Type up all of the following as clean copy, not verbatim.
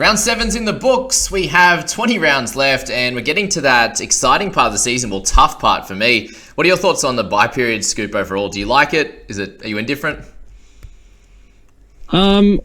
Round 7's in the books. We have 20 rounds left, and we're getting to that exciting part of the season. Well, tough part for me. What are your thoughts on the bye period scoop overall? Do you like it? Are you indifferent? I'm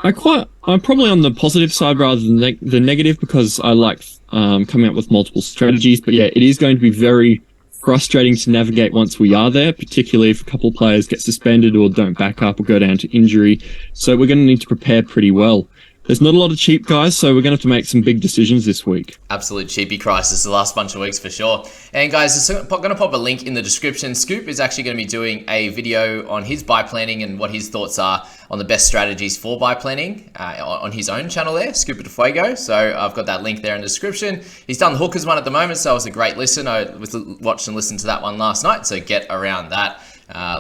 probably on the positive side rather than the negative, because I like coming up with multiple strategies. But yeah, it is going to be very frustrating to navigate once we are there, particularly if a couple of players get suspended or don't back up or go down to injury. So we're going to need to prepare pretty well. There's not a lot of cheap guys, so we're going to have to make some big decisions this week. Absolute cheapie crisis the last bunch of weeks for sure. And guys, I'm going to pop a link in the description. Scoop is actually going to be doing a video on his buy planning and what his thoughts are on the best strategies for buy planning on his own channel there, Scoop de Fuego. So I've got that link there in the description. He's done the hookers one at the moment, so it was a great listen. I watched and listened to that one last night, so get around that.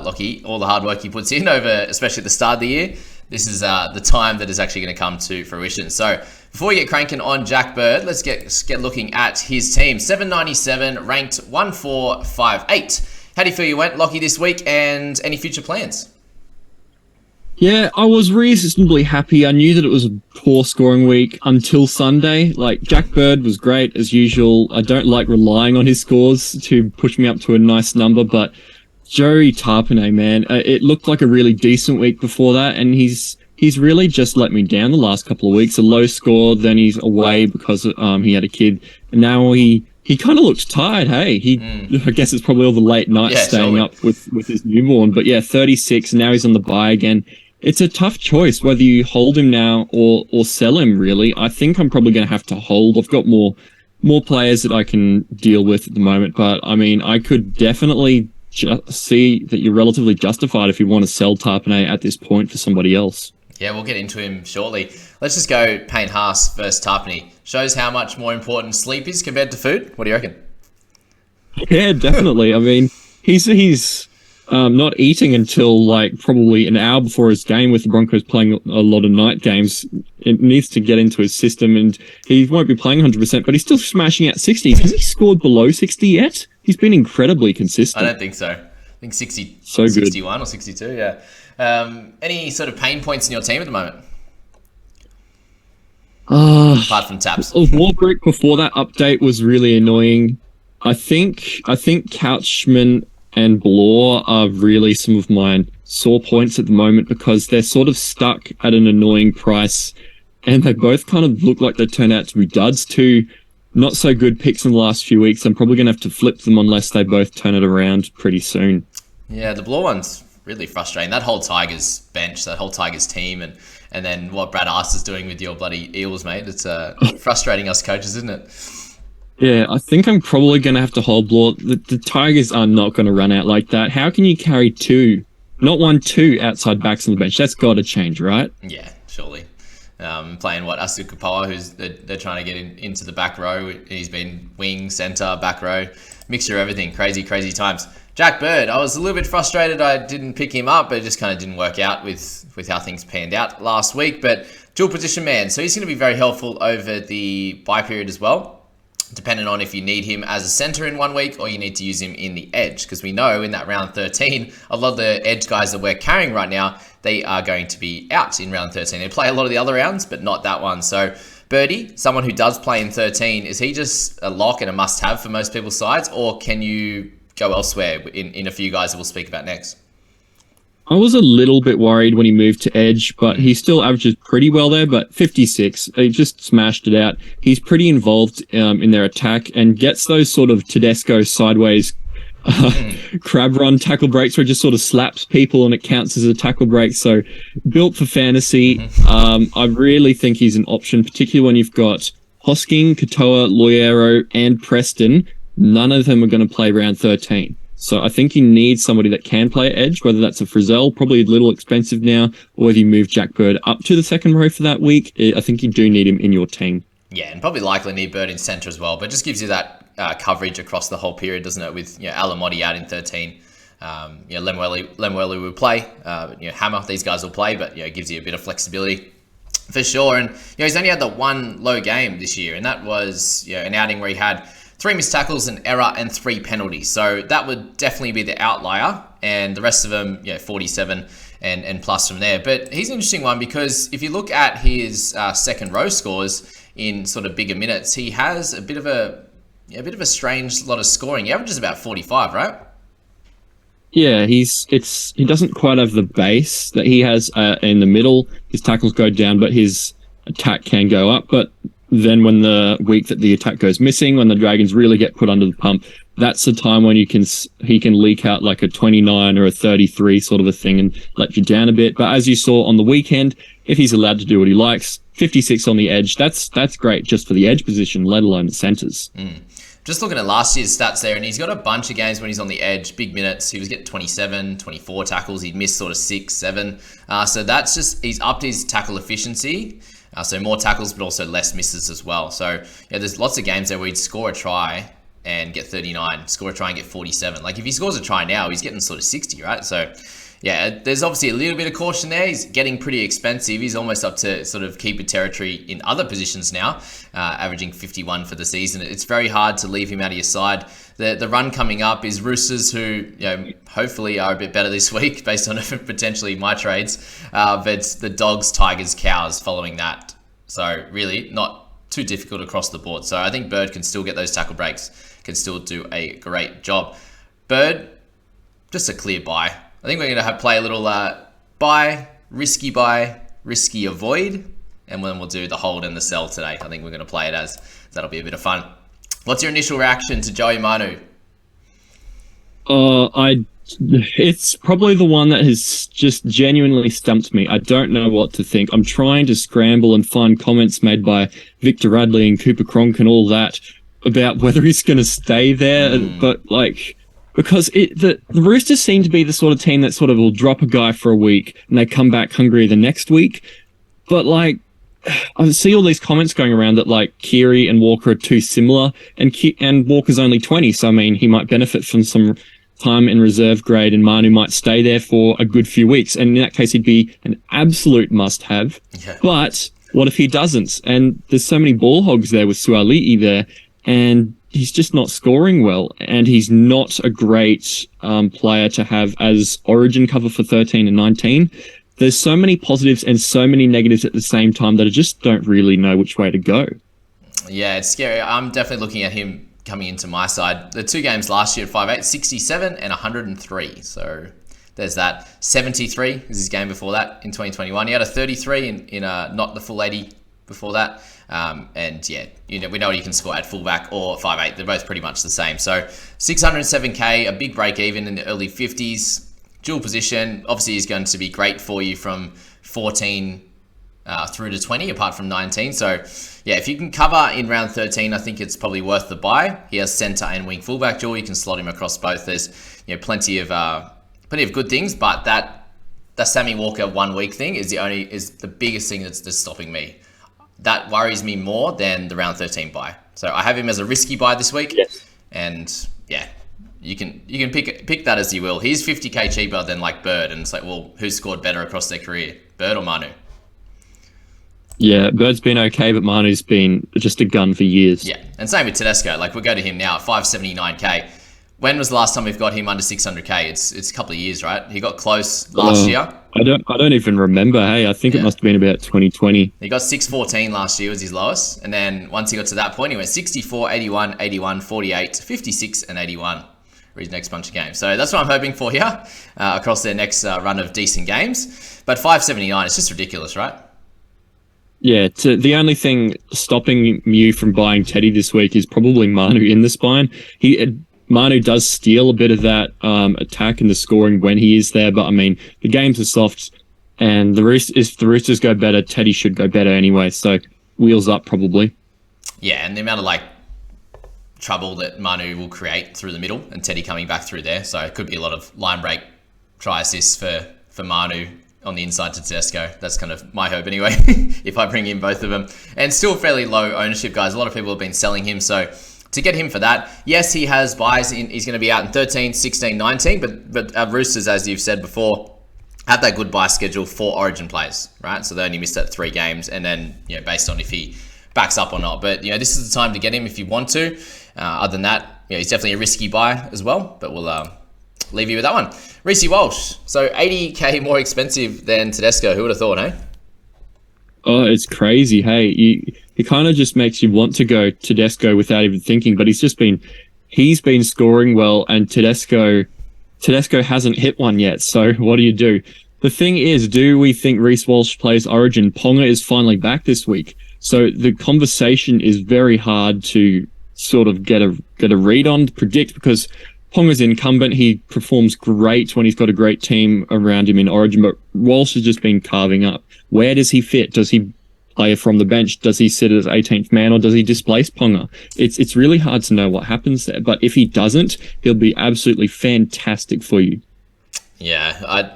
Lockie, all the hard work he puts in over, especially at the start of the year. This is the time that is actually going to come to fruition. So before we get cranking on Jack Bird, let's get looking at his team. 797, ranked 1458. How do you feel you went, Lockie, this week, and any future plans? Yeah, I was reasonably happy. I knew that it was a poor scoring week until Sunday. Like, Jack Bird was great as usual. I don't like relying on his scores to push me up to a nice number, but Joey Tapine, man, it looked like a really decent week before that, and he's really just let me down the last couple of weeks. A low score, then he's away because he had a kid, and now he kind of looks tired. Hey, I guess it's probably all the late nights staying up with his newborn. But yeah, 36, now he's on the bye again. It's a tough choice whether you hold him now or sell him, really. I think I'm probably going to have to hold. I've got more players that I can deal with at the moment, but I mean, I could definitely see that you're relatively justified if you want to sell Tapine at this point for somebody else. Yeah, we'll get into him shortly. Let's just go Payne Haas versus Tapine. Shows how much more important sleep is compared to food. What do you reckon? Yeah, definitely. I mean, he's not eating until like probably an hour before his game, with the Broncos playing a lot of night games. It needs to get into his system, and he won't be playing 100%, but he's still smashing out 60s. Has he scored below 60 yet? He's been incredibly consistent. I don't think so. I think 60, so 61 or 62, yeah. Any sort of pain points in your team at the moment? Apart from taps. Warbrick before that update was really annoying. I think Couchman and Blore are really some of my sore points at the moment, because they're sort of stuck at an annoying price, and they both kind of look like they turn out to be duds. Two not so good picks in the last few weeks. I'm probably going to have to flip them unless they both turn it around pretty soon. Yeah, the Blore one's really frustrating. That whole Tigers bench, that whole Tigers team, and then what Brad Arce is doing with your bloody Eels, mate. It's frustrating us coaches, isn't it? Yeah, I think I'm probably going to have to hold Blore. The Tigers are not going to run out like that. How can you carry two outside backs on the bench? That's got to change, right? Yeah, surely. Playing Asu Kapoa, who's they're trying to get into the back row. He's been wing, centre, back row, mixture of everything. Crazy times. Jack Bird, I was a little bit frustrated I didn't pick him up, but it just kind of didn't work out with how things panned out last week. But dual position man, so he's going to be very helpful over the bye period as well, depending on if you need him as a centre in 1 week or you need to use him in the edge. Because we know in that round 13, a lot of the edge guys that we're carrying right now, they are going to be out in round 13. They play a lot of the other rounds, but not that one. So Birdie, someone who does play in 13, is he just a lock and a must-have for most people's sides, or can you go elsewhere in a few guys that we'll speak about next? I was a little bit worried when he moved to edge, but he still averages pretty well there. But 56, he just smashed it out. He's pretty involved in their attack and gets those sort of Tedesco sideways crab run tackle breaks where it just sort of slaps people and it counts as a tackle break. So built for fantasy. I really think he's an option, particularly when you've got Hosking, Katoa, Loiero, and Preston. None of them are going to play round 13. So I think you need somebody that can play edge, whether that's a Frizzell, probably a little expensive now, or whether you move Jack Bird up to the second row for that week. I think you do need him in your team. Yeah, and probably likely need Bird in centre as well, but just gives you that coverage across the whole period, doesn't it? With Alamoti out in 13, Lemuelu will play, Hammer, these guys will play, but it gives you a bit of flexibility for sure. And he's only had the one low game this year, and that was an outing where he had 3 missed tackles, an error, and 3 penalties. So that would definitely be the outlier, and the rest of them, 47 and plus from there. But he's an interesting one because if you look at his second row scores in sort of bigger minutes, he has a bit of a strange lot of scoring. He averages about 45, right? Yeah, he doesn't quite have the base that he has in the middle. His tackles go down, but his attack can go up. But then when the week that the attack goes missing, when the Dragons really get put under the pump, that's the time when he can leak out like a 29 or a 33 sort of a thing and let you down a bit. But as you saw on the weekend, if he's allowed to do what he likes, 56 on the edge, that's great just for the edge position, let alone the centres. Just looking at last year's stats there, and he's got a bunch of games when he's on the edge, big minutes. He was getting 27, 24 tackles. He'd miss sort of 6, 7. So that's just, he's upped his tackle efficiency. So more tackles, but also less misses as well. So yeah, there's lots of games there where he'd score a try and get 39, score a try and get 47. Like if he scores a try now, he's getting sort of 60, right? So yeah, there's obviously a little bit of caution there. He's getting pretty expensive. He's almost up to sort of keeper territory in other positions now, averaging 51 for the season. It's very hard to leave him out of your side. The run coming up is Roosters, who hopefully are a bit better this week based on potentially my trades. But the Dogs, Tigers, Cows following that. So really not too difficult across the board. So I think Bird can still get those tackle breaks, can still do a great job. Bird, just a clear buy. I think we're going to play a little buy, risky avoid, and then we'll do the hold and the sell today. I think we're going to play it as. That'll be a bit of fun. What's your initial reaction to Joey Manu? It's probably the one that has just genuinely stumped me. I don't know what to think. I'm trying to scramble and find comments made by Victor Radley and Cooper Cronk and all that about whether he's going to stay there, but like... Because the Roosters seem to be the sort of team that sort of will drop a guy for a week and they come back hungrier the next week. But like, I see all these comments going around that like Keary and Walker are too similar, and Walker's only 20, so I mean he might benefit from some time in reserve grade, and Manu might stay there for a good few weeks. And in that case, he'd be an absolute must-have. Yeah. But what if he doesn't? And there's so many ball hogs there with Suali'i there, and he's just not scoring well, and he's not a great player to have as origin cover for 13 and 19. There's so many positives and so many negatives at the same time that I just don't really know which way to go. Yeah, it's scary. I'm definitely looking at him coming into my side. The 2 games last year at 5'8", 67 and 103. So there's that. 73 is his game before that in 2021. He had a 33 in not the full 80 before that. And yeah, we know what he can score at fullback or 5'8". They're both pretty much the same. So 607k, a big break even in the early 50s, dual position. Obviously, he's going to be great for you from 14 through to 20, apart from 19. So yeah, if you can cover in round 13, I think it's probably worth the buy. He has centre and wing fullback dual. You can slot him across both. There's plenty of good things, but that Sammy Walker 1 week thing is the biggest thing that's stopping me. That worries me more than the round 13 buy. So I have him as a risky buy this week. Yes. And yeah, you can pick that as you will. He's 50k cheaper than like Bird, and it's like, well, who's scored better across their career, Bird or Manu? Yeah, Bird's been okay, but Manu's been just a gun for years. Yeah, and same with Tedesco. Like, we'll go to him now at 579k. When was the last time we've got him under 600k? It's a couple of years, right? He got close last year. I don't even remember. Hey, I think it must have been about 2020. He got 614 last year was his lowest, and then once he got to that point, he went 64, 81, 81, 48, 56, and 81 for his next bunch of games. So that's what I'm hoping for here across their next run of decent games. But 579, it's just ridiculous, right? Yeah, the only thing stopping you from buying Teddy this week is probably Manu in the spine. Manu does steal a bit of that attack and the scoring when he is there, but I mean, the games are soft, and if the Roosters go better, Teddy should go better anyway, so wheels up probably. Yeah, and the amount of trouble that Manu will create through the middle and Teddy coming back through there, so it could be a lot of line break try assists for Manu on the inside to Tedesco. That's kind of my hope anyway, if I bring in both of them. And still fairly low ownership, guys. A lot of people have been selling him, so to get him for that, yes, he has buys in. He's going to be out in 13, 16, 19, but Roosters, as you've said before, have that good buy schedule for Origin plays, right? So they only missed that 3 games, and then based on if he backs up or not. But, this is the time to get him if you want to. Other than that, he's definitely a risky buy as well. But we'll leave you with that one. Reece Walsh. So 80k more expensive than Tedesco. Who would have thought, eh? Oh, it's crazy. Hey, it kind of just makes you want to go Tedesco without even thinking. But he's been scoring well, and Tedesco hasn't hit one yet. So what do? The thing is, do we think Reece Walsh plays Origin? Ponga is finally back this week. So the conversation is very hard to sort of get a read on, predict, because Ponga's incumbent. He performs great when he's got a great team around him in Origin, but Walsh has just been carving up. Where does he fit? Does he play from the bench? Does he sit as 18th man, or does he displace Ponga? It's really hard to know what happens there, but if he doesn't, he'll be absolutely fantastic for you. Yeah,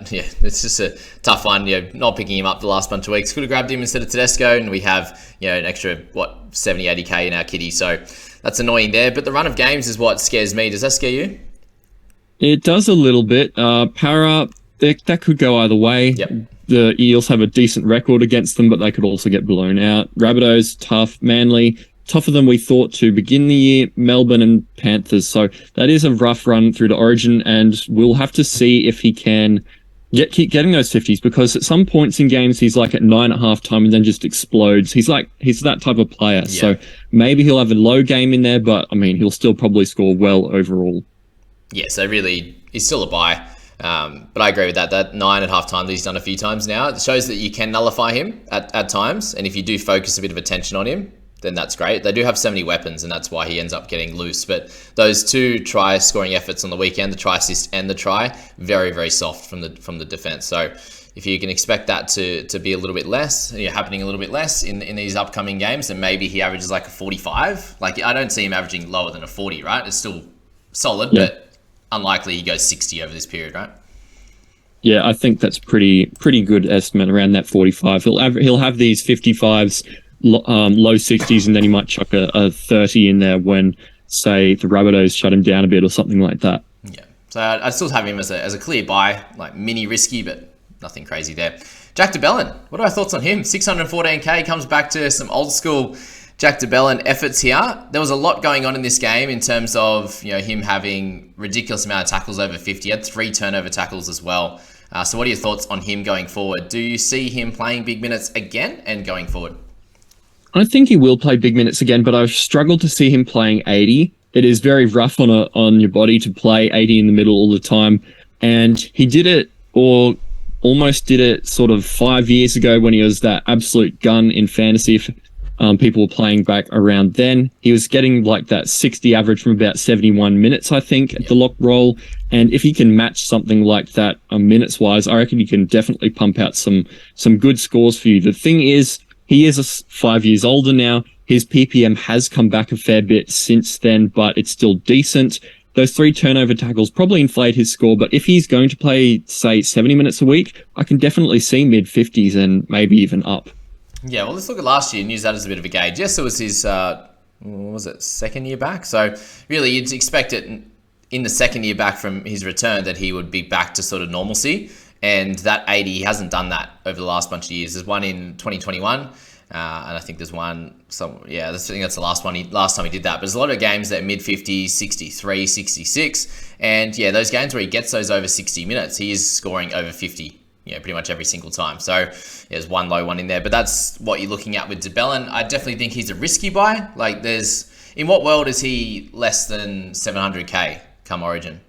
it's just a tough one. Not picking him up the last bunch of weeks. Could have grabbed him instead of Tedesco, and we have an extra 70, 80k in our kitty. So that's annoying there. But the run of games is what scares me. Does that scare you? It does a little bit. Para, that could go either way. Yep. The Eels have a decent record against them, but they could also get blown out. Rabbitohs, tough. Manly, tougher than we thought to begin the year. Melbourne and Panthers. So that is a rough run through to Origin, and we'll have to see if he can keep getting those 50s, because at some points in games he's like at 9 at halftime and then just explodes. He's that type of player. Yeah. So maybe he'll have a low game in there, but I mean, he'll still probably score well overall. Yeah, so really, he's still a buy. But I agree with that. That 9 at halftime that he's done a few times now, it shows that you can nullify him at times. And if you do focus a bit of attention on him, then that's great. They do have so many weapons, and that's why he ends up getting loose. But those 2 try scoring efforts on the weekend, the try assist and the try, very, very soft from the defense. So if you can expect that to be a little bit less, happening a little bit less in these upcoming games, then maybe he averages like a 45. Like, I don't see him averaging lower than a 40, right? It's still solid, but unlikely he goes 60 over this period, right? Yeah, I think that's pretty good estimate, around that 45. He'll have these 55s, low 60s, and then he might chuck a 30 in there when, say, the Rabbitohs shut him down a bit or something like that. Yeah, so I still have him as a clear buy, like mini risky, but nothing crazy there. Jack DeBelin, what are our thoughts on him? 614k, comes back to some old school Jack DeBelin efforts here. There was a lot going on in this game in terms of him having ridiculous amount of tackles over 50. He had 3 turnover tackles as well. So what are your thoughts on him going forward? Do you see him playing big minutes again and going forward? I think he will play big minutes again, but I've struggled to see him playing 80. It is very rough on your body to play 80 in the middle all the time. And he did it, or almost did it, sort of 5 years ago when he was that absolute gun in fantasy. If people were playing back around then, he was getting like that 60 average from about 71 minutes, I think, at the lock roll. And if he can match something like that minutes wise, I reckon he can definitely pump out some good scores for you. The thing is, he is 5 years older now. His PPM has come back a fair bit since then, but it's still decent. Those 3 turnover tackles probably inflate his score, but if he's going to play, say, 70 minutes a week, I can definitely see mid-50s and maybe even up. Yeah, well, let's look at last year and use that as a bit of a gauge. Yes, it was his, second year back? So really, you'd expect it in the second year back from his return that he would be back to sort of normalcy. And that 80, he hasn't done that over the last bunch of years. There's one in 2021, and I think there's one, I think that's the last time he did that. But there's a lot of games that are mid-50s, 63, 66. And yeah, those games where he gets those over 60 minutes, he is scoring over 50. Pretty much every single time. So there's one low one in there, but that's what you're looking at with DeBelin. I definitely think he's a risky buy. Like, in what world is he less than 700k come Origin?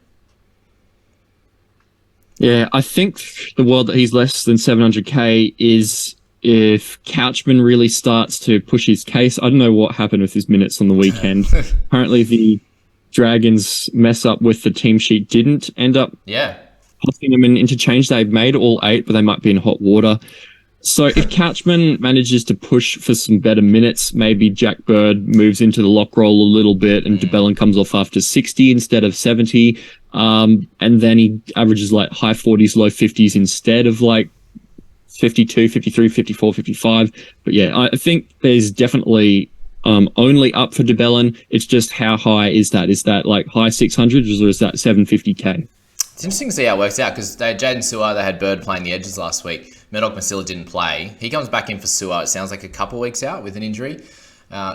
Yeah, I think the world that he's less than 700k is if Couchman really starts to push his case. I don't know what happened with his minutes on the weekend. Apparently the Dragons mess up with the team sheet didn't end up Hosking them in interchange. They've made all 8, but they might be in hot water. So if Couchman manages to push for some better minutes, maybe Jack Bird moves into the lock roll a little bit and DeBelin comes off after 60 instead of 70. And then he averages like high 40s, low 50s instead of like 52, 53, 54, 55. But yeah, I think there's definitely only up for DeBelin. It's just how high is that? Is that like high 600s or is that 750k? It's interesting to see how it works out because they had Jaden Sewer, they had Bird playing the edges last week. Murdoch Masila didn't play. He comes back in for Sewer. It sounds like a couple of weeks out with an injury.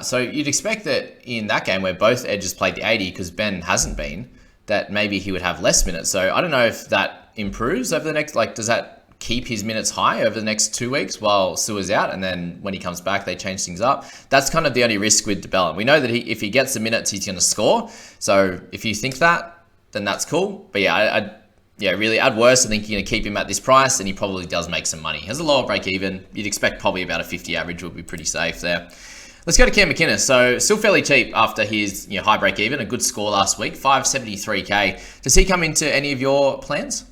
So you'd expect that in that game where both edges played the 80, because Ben hasn't been, that maybe he would have less minutes. So I don't know if that improves over the next, does that keep his minutes high over the next 2 weeks while Sua's out, and then when he comes back, they change things up? That's kind of the only risk with DeBelin. We know that if he gets the minutes, he's going to score. So if you think that, then that's cool. But really, at worst, I think you're going to keep him at this price, and he probably does make some money. He has a lower break even. You'd expect probably about a 50 average would be pretty safe there. Let's go to Cam Mciness. So still fairly cheap after his high break even, a good score last week, 573k. Does he come into any of your plans?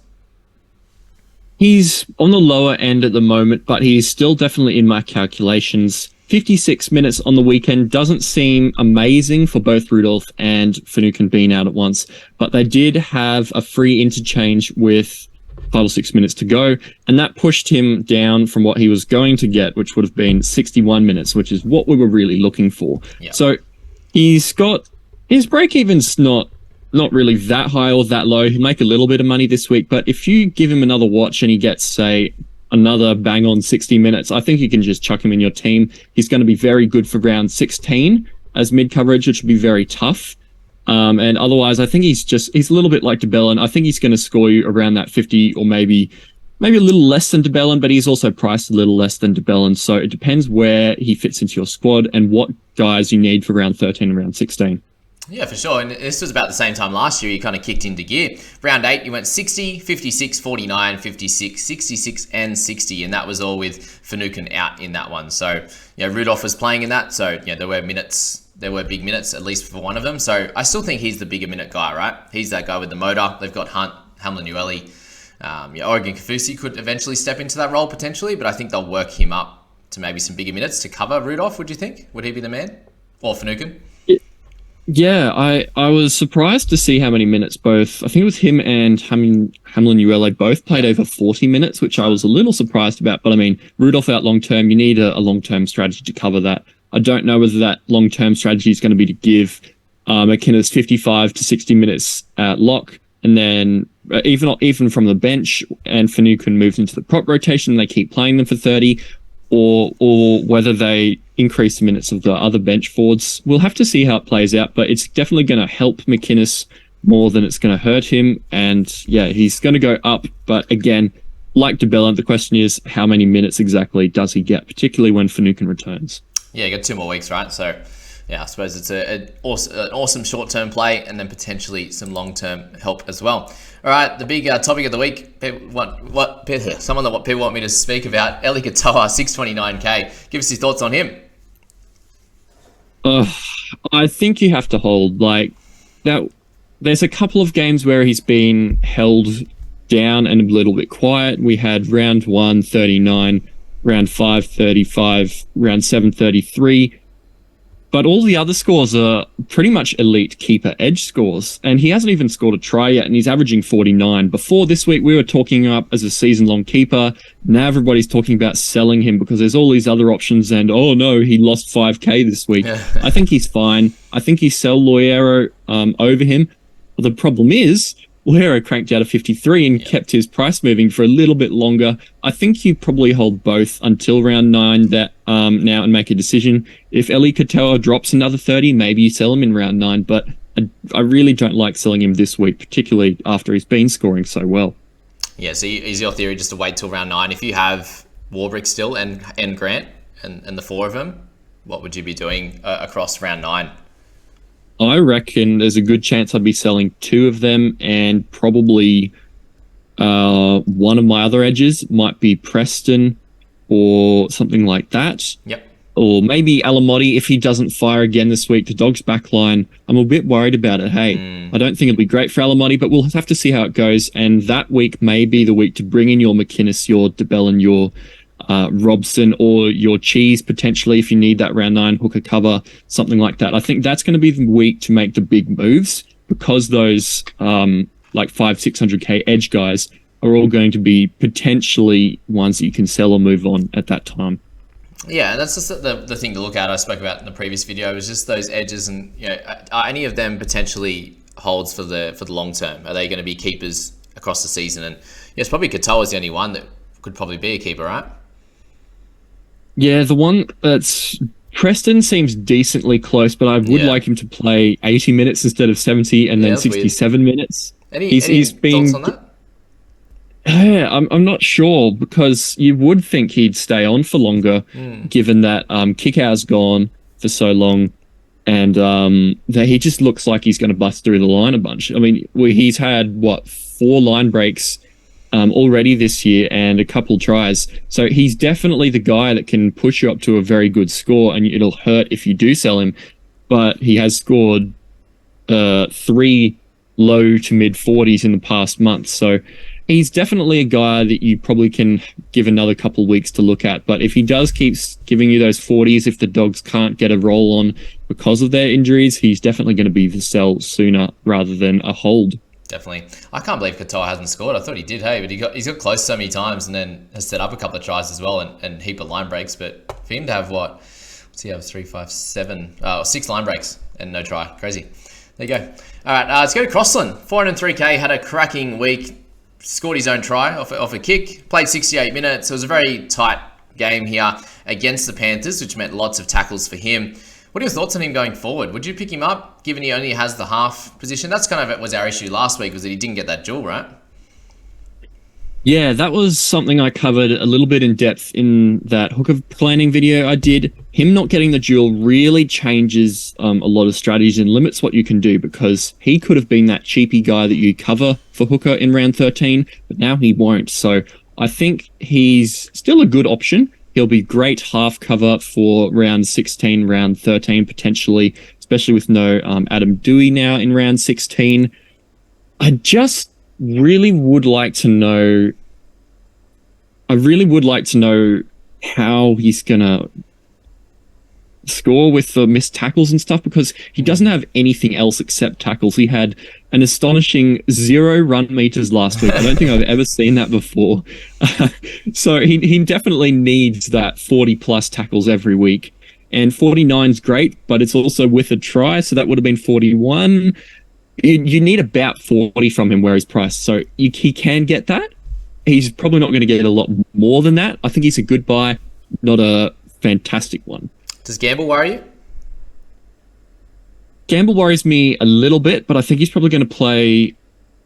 He's on the lower end at the moment, but he's still definitely in my calculations. 56 minutes on the weekend doesn't seem amazing for both Rudolph and Finucane being out at once, but they did have a free interchange with 5 or 6 minutes to go, and that pushed him down from what he was going to get, which would have been 61 minutes, which is what we were really looking for. Yeah. So he's got his break-even's not really that high or that low. He'll make a little bit of money this week, but if you give him another watch and he gets, say, another bang on 60 minutes, I think you can just chuck him in your team. He's going to be very good for round 16 as mid coverage, which would be very tough. And otherwise, I think he's a little bit like DeBelin. I think he's going to score you around that 50 or maybe a little less than DeBelin, but he's also priced a little less than DeBelin. So it depends where he fits into your squad and what guys you need for round 13 and round 16. Yeah, for sure. And this was about the same time last year. You kind of kicked into gear. Round 8, you went 60, 56, 49, 56, 66, and 60. And that was all with Finucane out in that one. So, Rudolph was playing in that. So, there were minutes. There were big minutes, at least for one of them. So, I still think he's the bigger minute guy, right? He's that guy with the motor. They've got Hunt, Hamlin-Uele. Oregon Kafusi could eventually step into that role potentially, but I think they'll work him up to maybe some bigger minutes to cover Rudolph, would you think? Would he be the man? Or Finucane? Yeah, I was surprised to see how many minutes both, I think it was him and Hamlin-Uele both played over 40 minutes, which I was a little surprised about. But I mean, Rudolph out long-term, you need a long-term strategy to cover that. I don't know whether that long-term strategy is going to be to give Mciness 55 to 60 minutes at lock, and then even from the bench, and Finucane moves into the prop rotation and they keep playing them for 30, or whether they increase the minutes of the other bench forwards. We'll have to see how it plays out, but it's definitely going to help Mciness more than it's going to hurt him. And yeah, he's going to go up. But again, like DeBelin, the question is how many minutes exactly does he get, particularly when Finucane returns? Yeah, you got 2 more weeks, right? So yeah, I suppose it's an awesome short-term play and then potentially some long-term help as well. All right, the big topic of the week, someone that people want me to speak about, Eli Katoa, 629k. Give us your thoughts on him. I think you have to hold. Now, there's a couple of games where he's been held down and a little bit quiet. We had round 1, 39, round 5, 35, round 7, 33. But all the other scores are pretty much elite keeper edge scores. And he hasn't even scored a try yet, and he's averaging 49. Before this week, we were talking up as a season-long keeper. Now everybody's talking about selling him because there's all these other options, and oh no, he lost 5k this week. I think he's fine. I think you sell Loiero over him. But the problem is, Loiero cranked out a 53 and kept his price moving for a little bit longer. I think you probably hold both until round 9 now and make a decision. If Eli Katoa drops another 30, maybe you sell him in round 9, but I really don't like selling him this week, particularly after he's been scoring so well. Yeah, so is your theory just to wait till round 9? If you have Warbrick still and Grant and the 4 of them, what would you be doing across round 9? I reckon there's a good chance I'd be selling 2 of them, and probably one of my other edges might be Preston or something like that. Yep. Or maybe Alamoti if he doesn't fire again this week. The Dogs backline, I'm a bit worried about it. Hey, I don't think it'll be great for Alamoti, but we'll have to see how it goes. And that week may be the week to bring in your Mciness, your DeBelin, your Robson, or your Cheese potentially if you need that round 9 hooker cover, something like that. I think that's going to be the week to make the big moves, because those 500-600k edge guys are all going to be potentially ones that you can sell or move on at that time. Yeah, that's just the thing to look at. I spoke about in the previous video was just those edges, and are any of them potentially holds for the long term? Are they going to be keepers across the season? And yes, probably Katoa is the only one that could probably be a keeper, right? Yeah, the one that's Preston seems decently close, but I would like him to play 80 minutes instead of 70 and then 67 minutes. Any thoughts on that? Yeah, I'm not sure, because you would think he'd stay on for longer, given that Kiraz gone for so long, and that he just looks like he's going to bust through the line a bunch. I mean, he's had 4 line breaks already this year and a couple tries, so he's definitely the guy that can push you up to a very good score, and it'll hurt if you do sell him. But he has scored 3 low to mid 40s in the past month, so he's definitely a guy that you probably can give another couple weeks to look at. But if he does keep giving you those 40s, if the Dogs can't get a roll on because of their injuries, he's definitely going to be the sell sooner rather than a hold. Definitely. I can't believe Katoa hasn't scored. I thought he did, hey, but he's got close so many times and then has set up a couple of tries as well and heap of line breaks. But for him to have what's he have, 3, 5, 7, 6 line breaks and no try. Crazy. There you go. All right, let's go to Crossland. 403k, had a cracking week. Scored his own try off a kick. Played 68 minutes. It was a very tight game here against the Panthers, which meant lots of tackles for him. What are your thoughts on him going forward? Would you pick him up, given he only has the half position? That's kind of was our issue last week, was that he didn't get that duel, right? Yeah, that was something I covered a little bit in depth in that hooker planning video I did. Him not getting the duel really changes a lot of strategies and limits what you can do, because he could have been that cheapie guy that you cover for hooker in round 13, but now he won't. So I think he's still a good option. He'll be great half cover for round 16, round 13 potentially, especially with no Adam Dewey now in round 16. I just really would like to know. I really would like to know how he's gonna score with the missed tackles and stuff, because he doesn't have anything else except tackles. He had an astonishing 0 run meters last week. I don't think I've ever seen that before. So he definitely needs that 40 plus tackles every week. And 49 is great, but it's also with a try, so that would have been 41. You need about 40 from him where he's priced, so he can get that. He's probably not going to get a lot more than that. I think he's a good buy, not a fantastic one. Does Gamble worry you? Gamble worries me a little bit, but I think he's probably going to play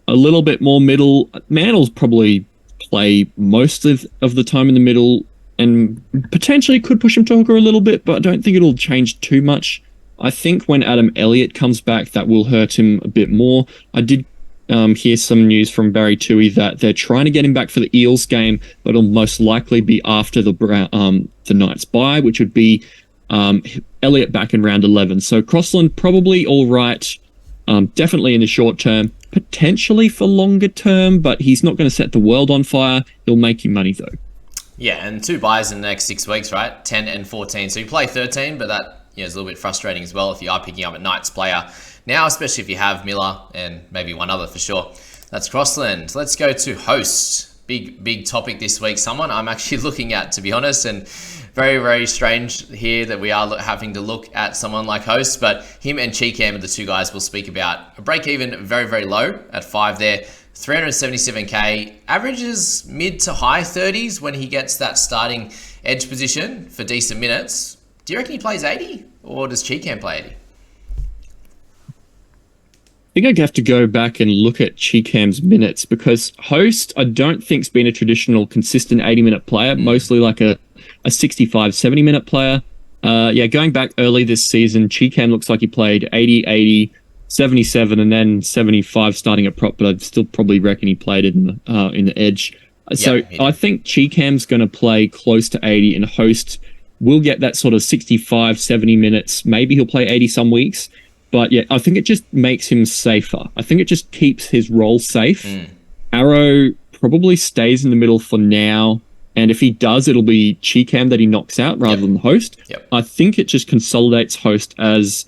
a little bit more middle. Man'll probably play most of the time in the middle, and potentially could push him to hooker a little bit, but I don't think it'll change too much. I think when Adam Elliott comes back, that will hurt him a bit more. I did hear some news from Barry Toohey that they're trying to get him back for the Eels game, but it'll most likely be after the Knights bye, which would be Elliott back in round 11. So Crossland probably all right, definitely in the short term, potentially for longer term, but he's not going to set the world on fire. He'll make you money though. Yeah, and 2 buys in the next 6 weeks, right? 10 and 14. So you play 13, but that is a little bit frustrating as well if you are picking up a Knights player now, especially if you have Miller and maybe one other for sure. That's Crossland. Let's go to host. Big topic this week. Someone I'm actually looking at, to be honest, and very, very strange here that we are having to look at someone like host, but him and CheeKam are the 2 guys we'll speak about. A break even very, very low at 5 there. 377k, averages mid to high 30s when he gets that starting edge position for decent minutes. Do you reckon he plays 80, or does CheeKam play 80? I think I'd have to go back and look at CheeKam's minutes, because host I don't think's been a traditional consistent 80-minute player, mostly like a 65, 70-minute player. Going back early this season, CheeKam looks like he played 80, 77, and then 75 starting at prop, but I'd still probably reckon he played it in the edge. So I think CheeKam's going to play close to 80, and host will get that sort of 65, 70 minutes. Maybe he'll play 80 some weeks. But yeah, I think it just makes him safer. I think it just keeps his role safe. Arrow probably stays in the middle for now. And if he does, it'll be CheeKam that he knocks out rather than host. I think it just consolidates host as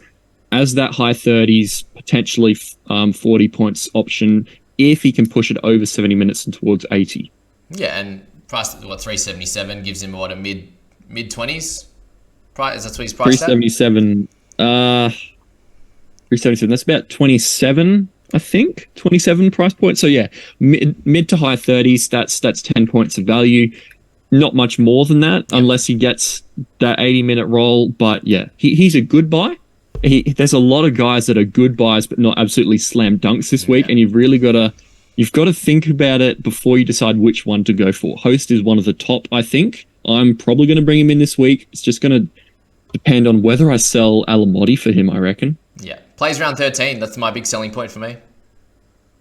that high 30s, potentially 40 points option, if he can push it over 70 minutes and towards 80. Yeah, and price, 377 gives him a mid 20s price? That's what he's priced 377, at? 377, that's about 27, I think. 27 price point. So yeah, mid to high 30s, that's 10 points of value. not much more than that unless he gets that 80-minute role. But yeah, he's a good buy. There's a lot of guys that are good buys but not absolutely slam dunks this week, and you've got to think about it before you decide which one to go for. Host is one of the top, I think. I'm probably going to bring him in this week. It's just going to depend on whether I sell Alamoti for him, I reckon. Yeah. Plays around 13. That's my big selling point for me.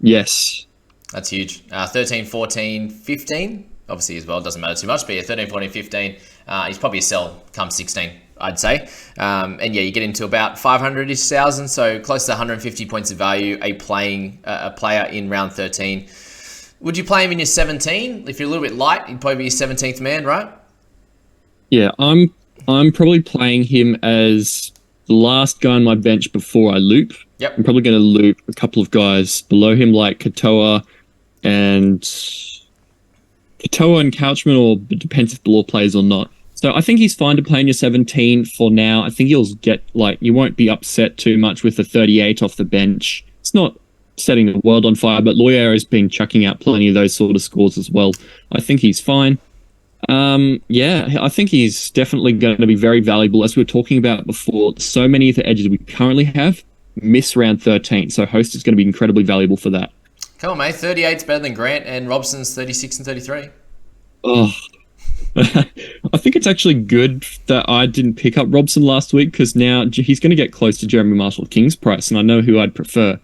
Yes. That's huge. 13, 14, 15. Obviously as well, doesn't matter too much. But yeah, 13, 14, 15. He's probably a sell come 16, I'd say. And yeah, you get into about 500-ish thousand. So close to 150 points of value, a player in round 13. Would you play him in your 17? If you're a little bit light, he'd probably be your 17th man, right? Yeah, I'm probably playing him as the last guy on my bench before I loop. Yep. I'm probably going to loop a couple of guys below him like Katoa and Couchman, or it depends if Blore plays or not. So I think he's fine to play in your 17 for now. I think he'll get, you won't be upset too much with the 38 off the bench. It's not setting the world on fire, but Loiero has been chucking out plenty of those sort of scores as well. I think he's fine. I think he's definitely going to be very valuable. As we were talking about before, so many of the edges we currently have miss round 13, so Host is going to be incredibly valuable for that. Come on, mate. 38's better than Grant, and Robson's 36 and 33. Oh, I think it's actually good that I didn't pick up Robson last week, because now he's going to get close to Jeremy Marshall King's price, and I know who I'd prefer.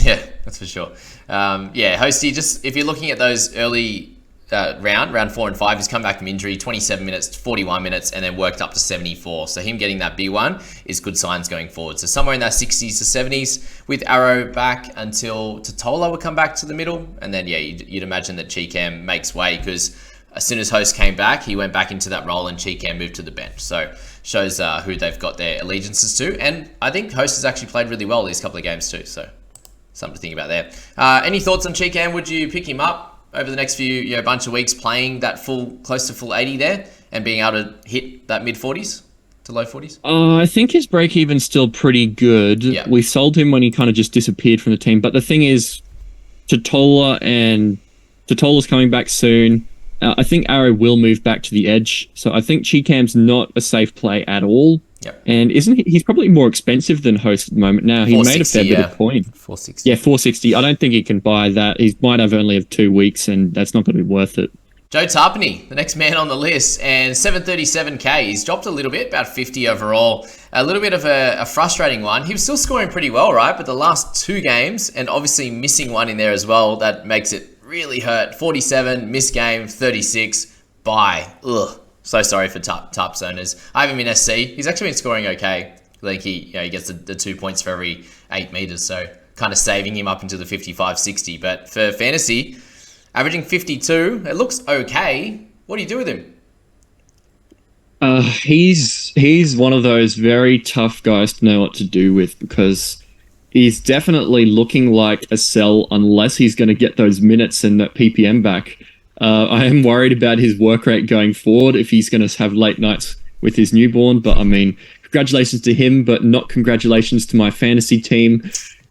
Yeah, that's for sure. Hosty, just if you're looking at those early round 4 and 5, he's come back from injury, 27 minutes, 41 minutes, and then worked up to 74. So him getting that B1 is good signs going forward. So somewhere in that 60s to 70s with Arrow back until Totola would come back to the middle. And then, yeah, you'd imagine that CheeKam makes way, because as soon as Host came back, he went back into that role and CheeKam moved to the bench. So shows who they've got their allegiances to. And I think Host has actually played really well these couple of games too. So something to think about there. Any thoughts on CheeKam? Would you pick him up over the next few bunch of weeks, playing that close to full 80 there and being able to hit that mid 40s to low 40s? I think his break even's still pretty good. Yeah. We sold him when he kind of just disappeared from the team. But the thing is, Totola's coming back soon. I think Arrow will move back to the edge. So I think CheeKam's not a safe play at all. Yep. And he's probably more expensive than Host at the moment now. He made a fair bit of coin. 460. Yeah, 460. I don't think he can buy that. He might only have 2 weeks, and that's not going to be worth it. Joe Tapine, the next man on the list, and 737k. He's dropped a little bit, about 50 overall. A little bit of a frustrating one. He was still scoring pretty well, right? But the last 2 games, and obviously missing one in there as well, that makes it really hurt. 47, missed game, 36, bye. Ugh. So sorry for Tarps owners. I have him in SC. He's actually been scoring okay. I think he gets the 2 points for every 8 meters, so kind of saving him up into the 55, 60. But for fantasy, averaging 52, it looks okay. What do you do with him? He's one of those very tough guys to know what to do with, because he's definitely looking like a sell unless he's going to get those minutes and that PPM back. I am worried about his work rate going forward if he's going to have late nights with his newborn. But I mean, congratulations to him, but not congratulations to my fantasy team.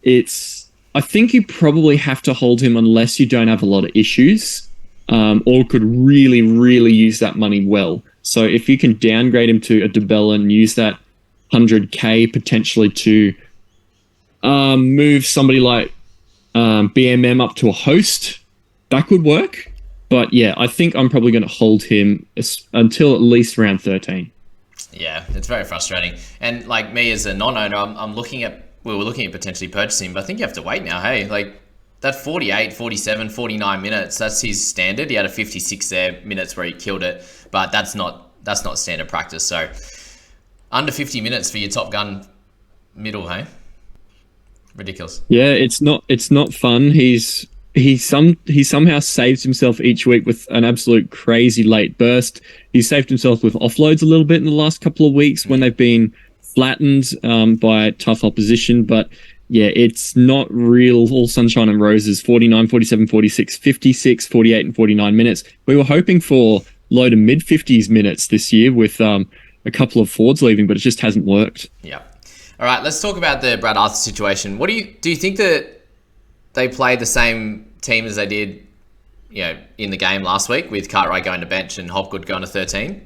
I think you probably have to hold him unless you don't have a lot of issues, or could really, really use that money well. So if you can downgrade him to a DeBelin, use that 100k potentially to move somebody like BMM up to a Host, that could work. But yeah, I think I'm probably going to hold him until at least round 13. Yeah, it's very frustrating. And like me as a non-owner, we were looking at potentially purchasing, but I think you have to wait now. Hey, like that 48, 47, 49 minutes, that's his standard. He had a 56 minutes where he killed it, but that's not standard practice. So under 50 minutes for your top gun middle, hey? Ridiculous. Yeah, it's not fun. He somehow saves himself each week with an absolute crazy late burst. He's saved himself with offloads a little bit in the last couple of weeks when they've been flattened by tough opposition. But yeah, it's not real all sunshine and roses. 49, 47, 46, 56, 48 and 49 minutes. We were hoping for low to mid 50s minutes this year with a couple of forwards leaving, but it just hasn't worked. Yeah. All right, let's talk about the Brad Arthur situation. Do you think that they play the same team as they did in the game last week with Cartwright going to bench and Hopgood going to 13?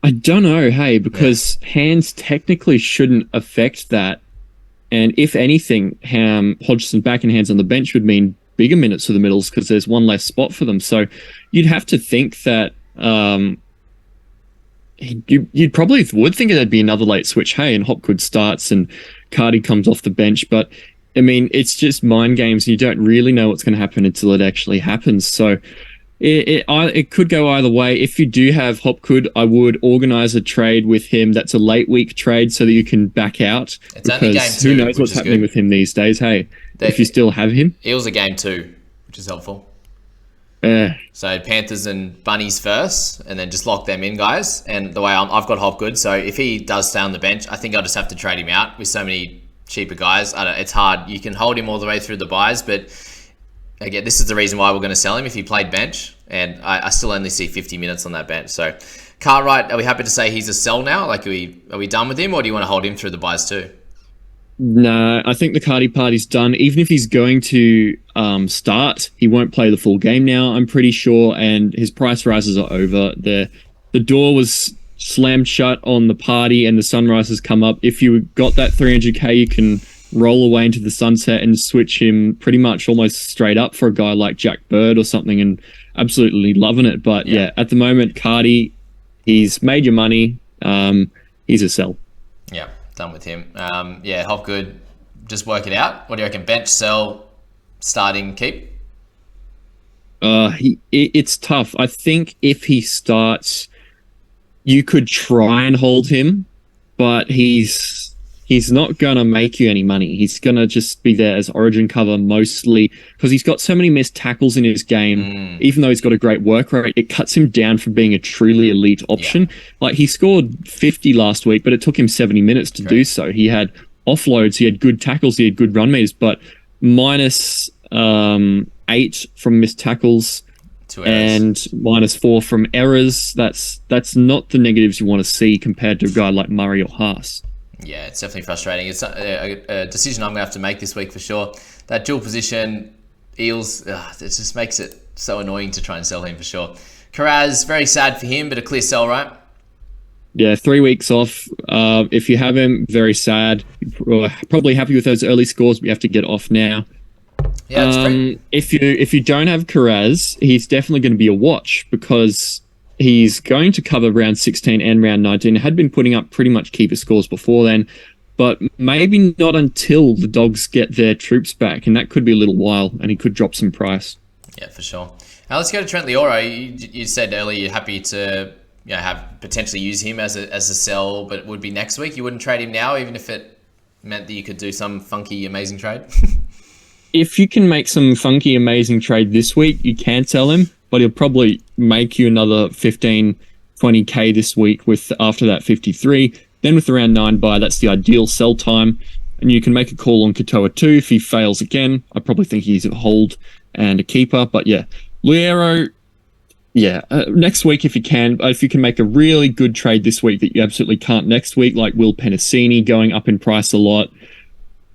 I don't know, hey, because hands technically shouldn't affect that. And if anything, Hodgson back and hands on the bench would mean bigger minutes for the middles because there's one less spot for them. So you'd have to think that you'd probably would think there'd be another late switch, hey, and Hopgood starts and Carty comes off the bench. But, I mean, it's just mind games. You don't really know what's going to happen until it actually happens. So it could go either way. If you do have Hopgood, I would organise a trade with him that's a late week trade so that you can back out. It's only game 2, who knows what's happening with him these days, hey, if you still have him. Eels are game 2, which is helpful. Yeah. So Panthers and Bunnies first, and then just lock them in, guys. And the way I've got Hopgood, so if he does stay on the bench, I think I'll just have to trade him out with so many cheaper guys. It's hard. You can hold him all the way through the buys, but again, this is the reason why we're going to sell him if he played bench, and I still only see 50 minutes on that bench. So Cartwright, are we happy to say he's a sell now? Like, are we done with him, or do you want to hold him through the buys too? No, I think the Carty party's done. Even if he's going to start, he won't play the full game now, I'm pretty sure, and his price rises are over. The door was slammed shut on the party and the sunrise has come up. If you got that 300k, you can roll away into the sunset and switch him pretty much almost straight up for a guy like Jack Bird or something, and absolutely loving it. But yeah, at the moment, Carty, he's made your money. He's a sell. Yeah, done with him. Hopgood, just work it out. What do you reckon? Bench, sell, starting, keep? It's tough. I think if he starts, you could try and hold him, but he's not going to make you any money. He's going to just be there as origin cover mostly because he's got so many missed tackles in his game. Even though he's got a great work rate, it cuts him down from being a truly elite option. Yeah. Like, he scored 50 last week, but it took him 70 minutes to do so. He had offloads, he had good tackles, he had good run meters, but minus 8 from missed tackles and -4 from errors. That's not the negatives you want to see compared to a guy like Murray or Haas. Yeah, it's definitely frustrating. It's a decision I'm going to have to make this week for sure. That dual position, Eels, it just makes it so annoying to try and sell him for sure. Kiraz, very sad for him, but a clear sell, right? Yeah, 3 weeks off. If you have him, very sad. Probably happy with those early scores, but you have to get off now. Yeah, that's great. If you don't have Kiraz, he's definitely going to be a watch because he's going to cover round 16 and round 19. Had been putting up pretty much keeper scores before then, but maybe not until the Dogs get their troops back, and that could be a little while, and he could drop some price. Yeah, for sure. Now let's go to Trent Loiero. You said earlier you're happy to have potentially use him as a sell, but it would be next week. You wouldn't trade him now, even if it meant that you could do some funky, amazing trade? If you can make some funky, amazing trade this week, you can sell him, but he'll probably make you another 15, 20k this week with after that 53. Then with around 9 buy, that's the ideal sell time. And you can make a call on Katoa too if he fails again. I probably think he's a hold and a keeper. But yeah, Loiero, next week if you can. If you can make a really good trade this week that you absolutely can't next week, like Will Penisini going up in price a lot,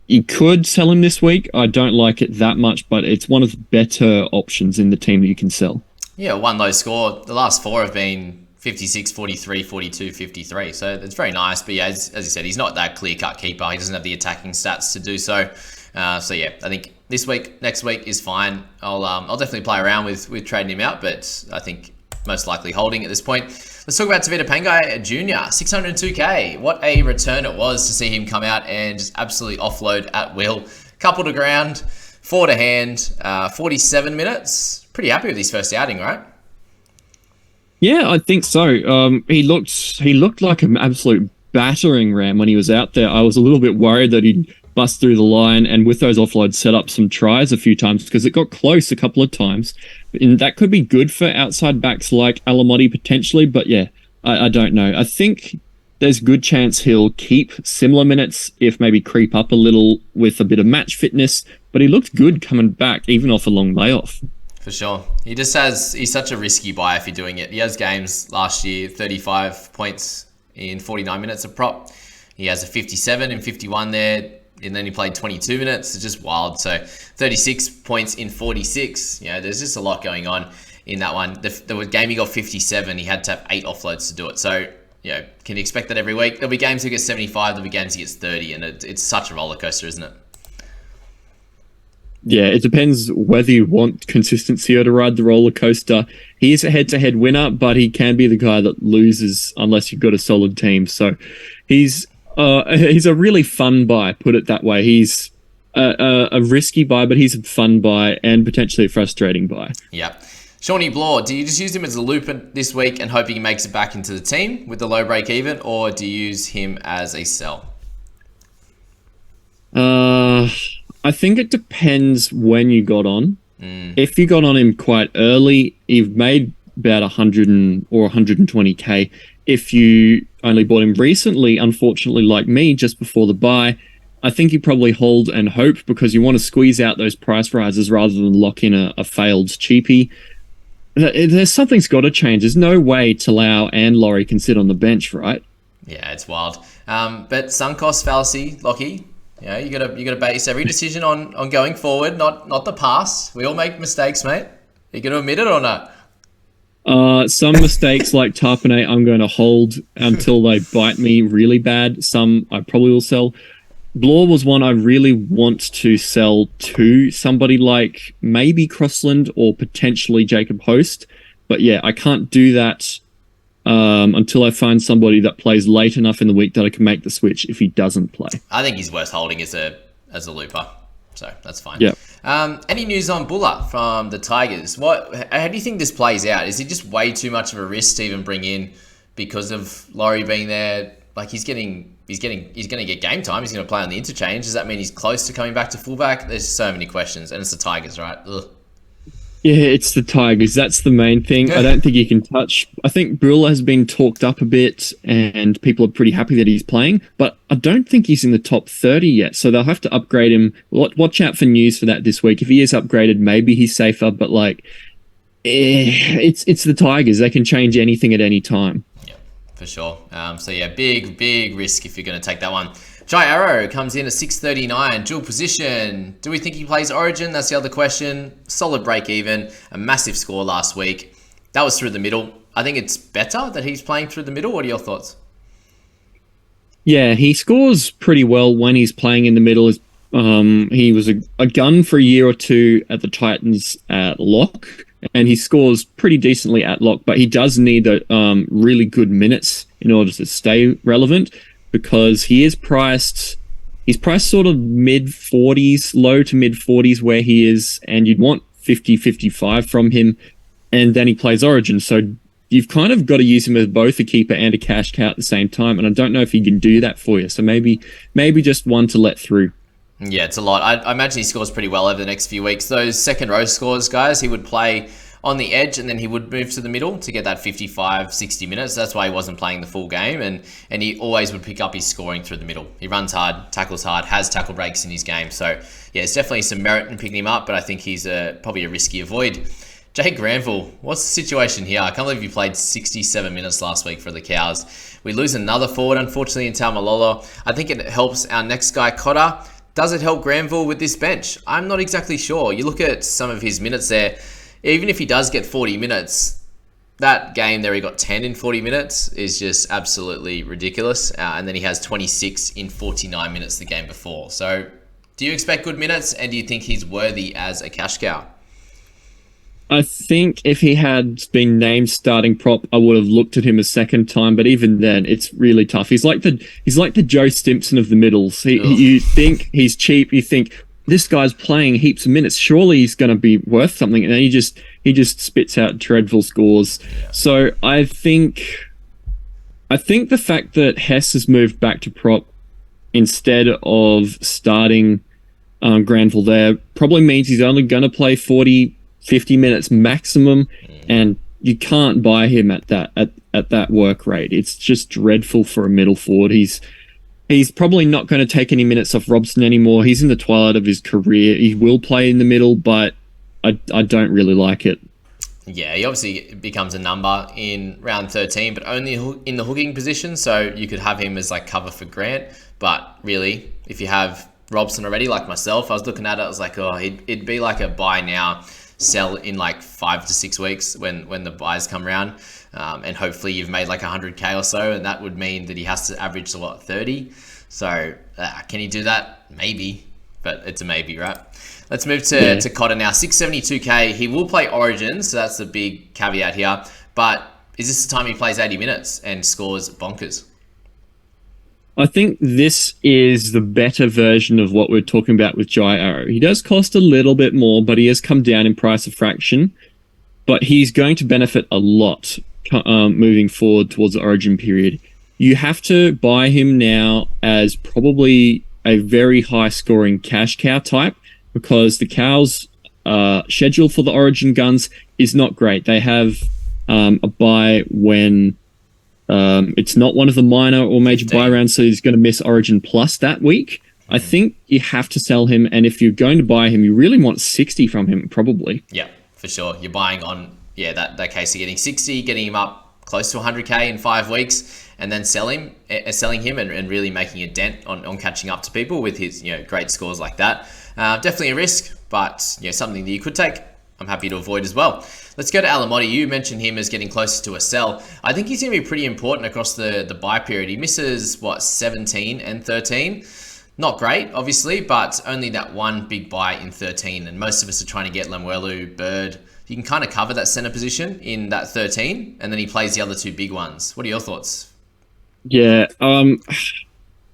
you could sell him this week. I don't like it that much, but it's one of the better options in the team that you can sell. Yeah, one low score. The last 4 have been 56, 43, 42, 53. So it's very nice. But yeah, as you said, he's not that clear-cut keeper. He doesn't have the attacking stats to do so. I think this week, next week is fine. I'll definitely play around with trading him out, but I think most likely holding at this point. Let's talk about Tavita Pangai Jr., 602k. What a return it was to see him come out and just absolutely offload at will. Couple to ground, 4 to hand, 47 minutes. Pretty happy with his first outing, right? Yeah, I think so. He looked like an absolute battering ram when he was out there. I was a little bit worried that he'd bust through the line, and with those offloads set up some tries a few times because it got close a couple of times. And that could be good for outside backs like Alamoti potentially, but yeah, I don't know. I think there's a good chance he'll keep similar minutes, if maybe creep up a little with a bit of match fitness, but he looked good coming back, even off a long layoff. For sure. He's such a risky buy if you're doing it. He has games last year, 35 points in 49 minutes of prop. He has a 57 and 51 there. and then he played 22 minutes. It's just wild. So 36 points in 46. There's just a lot going on in that one. The game he got 57, he had to have 8 offloads to do it. So, can you expect that every week? There'll be games he gets 75, there'll be games he gets 30, and it's such a roller coaster, isn't it? Yeah, it depends whether you want consistency or to ride the roller coaster. He is a head-to-head winner, but he can be the guy that loses unless you've got a solid team. So he's a really fun buy, put it that way. He's a risky buy, but he's a fun buy and potentially a frustrating buy. Yeah. Shawnee Blore, do you just use him as a looper this week and hope he makes it back into the team with the low break even, or do you use him as a sell? I think it depends when you got on. If you got on him quite early, you've made about 100 or 120k. If you only bought him recently, unfortunately, like me, just before the buy, I think you probably hold and hope because you want to squeeze out those price rises rather than lock in a failed cheapie. There's something's got to change. There's no way Talau and Laurie can sit on the bench, right? Yeah, it's wild. But sunk cost fallacy, Lockie. You gotta base every decision on going forward, not the past. We all make mistakes, mate. You gonna admit it or not? Some mistakes like Tapine I'm going to hold until they bite me really bad. Some I probably will sell. Blore was one I really want to sell to somebody like maybe Crossland or potentially Jacob Host. But yeah, I can't do that until I find somebody that plays late enough in the week that I can make the switch if he doesn't play. I think he's worth holding as a looper. So that's fine. Yeah. Any news on Bula from the Tigers? How do you think this plays out? Is he just way too much of a risk to even bring in because of Laurie being there? Like he's going to get game time. He's going to play on the interchange. Does that mean he's close to coming back to fullback? There's so many questions, and it's the Tigers, right? Ugh. Yeah, it's the Tigers. That's the main thing. I don't think you can touch. I think Bula has been talked up a bit and people are pretty happy that he's playing, but I don't think he's in the top 30 yet. So they'll have to upgrade him. Watch out for news for that this week. If he is upgraded, maybe he's safer, but it's the Tigers. They can change anything at any time. Yeah, for sure. So yeah, big risk if you're going to take that one. Jai Arrow comes in at 639, dual position. Do we think he plays Origin? That's the other question. Solid break even, a massive score last week. That was through the middle. I think it's better that he's playing through the middle. What are your thoughts? Yeah, he scores pretty well when he's playing in the middle. He was a gun for a year or two at the Titans at lock, and he scores pretty decently at lock, but he does need really good minutes in order to stay relevant. Because he's priced sort of mid-40s, low to mid-40s where he is, and you'd want 50, 55 from him, and then he plays Origin. So you've kind of got to use him as both a keeper and a cash cow at the same time, and I don't know if he can do that for you. So maybe just one to let through. Yeah, it's a lot. I imagine he scores pretty well over the next few weeks. Those second row scores, guys, he would play on the edge and then he would move to the middle to get that 55, 60 minutes. That's why he wasn't playing the full game, and he always would pick up his scoring through the middle. He runs hard, tackles hard, has tackle breaks in his game. So yeah, it's definitely some merit in picking him up, but I think he's probably a risky avoid. Jake Granville, what's the situation here? I can't believe you played 67 minutes last week for the Cows. We lose another forward, unfortunately, in Taumalolo. I think it helps our next guy, Cotter. Does it help Granville with this bench? I'm not exactly sure. You look at some of his minutes there, even if he does get 40 minutes, that game there he got 10 in 40 minutes is just absolutely ridiculous. And then he has 26 in 49 minutes the game before. So do you expect good minutes, and do you think he's worthy as a cash cow? I think if he had been named starting prop, I would have looked at him a second time. But even then, it's really tough. He's like the Joe Stimson of the middles. You think he's cheap. You think this guy's playing heaps of minutes. Surely he's going to be worth something. And then he just spits out dreadful scores. Yeah. So I think the fact that Hess has moved back to prop instead of starting Granville there probably means he's only going to play 40, 50 minutes maximum, and you can't buy him at that work rate. It's just dreadful for a middle forward. He's probably not going to take any minutes off Robson anymore. He's in the twilight of his career. He will play in the middle, but I don't really like it. Yeah, he obviously becomes a number in round 13, but only in the hooking position. So you could have him as like cover for Grant. But really, if you have Robson already, like myself. I was looking at it, I was like, oh, it'd be like a buy now, sell in like 5 to 6 weeks when the buys come around. And hopefully you've made like 100k or so, and that would mean that he has to average to 30. So can he do that? Maybe, but it's a maybe, right? Let's move to Cotter now. 672k. He will play Origin, so that's the big caveat here. But is this the time he plays 80 minutes and scores bonkers? I think this is the better version of what we're talking about with Jai Arrow. He does cost a little bit more, but he has come down in price a fraction. But he's going to benefit a lot moving forward towards the Origin period. You have to buy him now as probably a very high-scoring cash cow type, because the cows' schedule for the Origin guns is not great. They have a buy when it's not one of the minor or major buy rounds, so he's going to miss Origin Plus that week. I think you have to sell him, and if you're going to buy him, you really want 60 from him, probably. Yeah, for sure. You're buying on that case of getting 60, getting him up close to 100k in 5 weeks, and then selling him and really making a dent on catching up to people with his great scores like that. Definitely a risk, but something that you could take. I'm happy to avoid as well. Let's go to Alamoti. You mentioned him as getting closer to a sell. I think he's going to be pretty important across the buy period. He misses 17 and 13. Not great, obviously, but only that one big buy in 13. And most of us are trying to get Lemuelu, Bird. You can kind of cover that center position in that 13, and then he plays the other two big ones. What are your thoughts? Yeah, I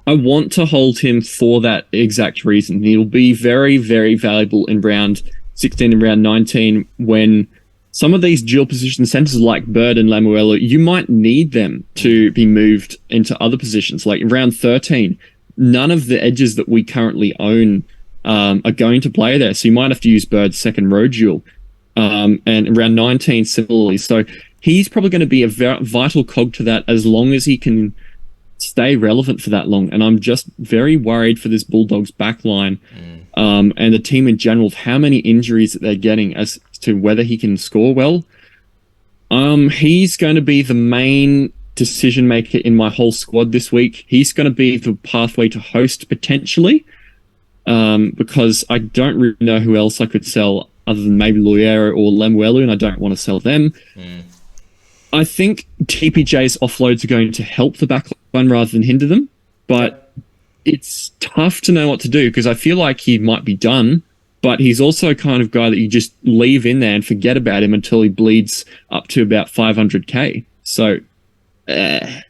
want to hold him for that exact reason. He'll be very, very valuable in round 16 and round 19 when some of these dual position centers like Bird and Lemuelu, you might need them to be moved into other positions. Like in round 13, none of the edges that we currently own are going to play there. So you might have to use Bird's second row dual. And around 19 similarly. So he's probably going to be a vital cog to that as long as he can stay relevant for that long. And I'm just very worried for this Bulldogs backline and the team in general of how many injuries that they're getting as to whether he can score well. He's going to be the main decision maker in my whole squad this week. He's going to be the pathway to host potentially, because I don't really know who else I could sell other than maybe Loiero or Lemuelu, and I don't want to sell them. I think TPJ's offloads are going to help the backline rather than hinder them, but it's tough to know what to do because I feel like he might be done, but he's also a kind of guy that you just leave in there and forget about him until he bleeds up to about 500k. So I